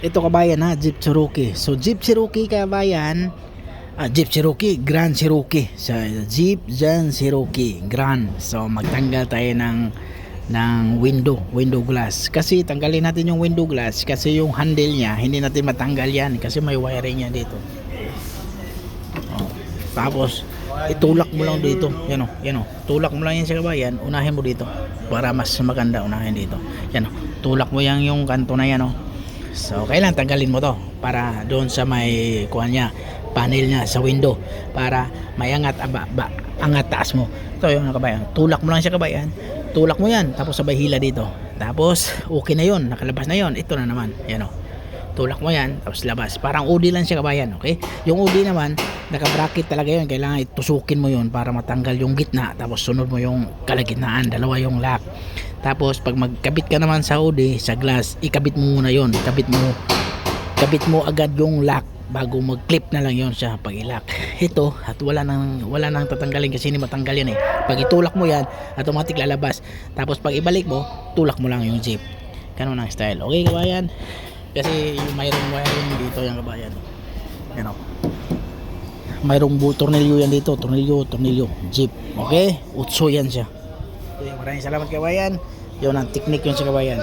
Ito kabayan ha, Jeep Cherokee. So Jeep Cherokee kabayan, Jeep Cherokee, Grand Cherokee. So Jeep Grand Cherokee, Grand. So magtanggal tayo ng window glass. Kasi tanggalin natin yung window glass kasi yung handle niya hindi natin matanggal yan kasi may wiring yan dito. Oh. Tapos itulak mo lang dito. Yan o. Tulak mo lang yan sa kabayan, unahin mo dito para mas maganda unahin dito. Yan o. Tulak mo yan yung kanto na yan o. So kailangan tanggalin mo to para doon sa may kuha niya, panel niya sa window para may angat angat taas mo. Ito yung kabayan. Tulak mo lang siya kabayan. Tulak mo yan tapos sabay hila dito. Tapos okay na yon, nakalabas na yon. Ito na naman. Yan o. Tulak mo yan tapos labas. Parang UD lang siya kabayan, okay? Yung UD naman, naka-bracket talaga yon. Kailangan itusukin mo yon para matanggal yung gitna tapos sunod mo yung kalagitnaan. Dalawa yung lock. Tapos pag magkabit ka naman sa UD, sa glass, ikabit mo muna yon. Kabit mo agad yung lock bago mag-clip na lang yon siya pag i-lock. Ito at wala nang tatanggalin kasi hindi matanggal yan eh. Pag itulak mo yan, automatic lalabas. Tapos pag ibalik mo, tulak mo lang yung jeep. Ganun ang style. Okay kabayan? Kasi yung mayroong wiring dito yung kabayan. Yan o. Mayroong tornilyo yan dito. Tornilyo. Jeep. Okay? Utso yan siya. Okay, maraming salamat kabayan. Yun ang technique yun sa kabayan.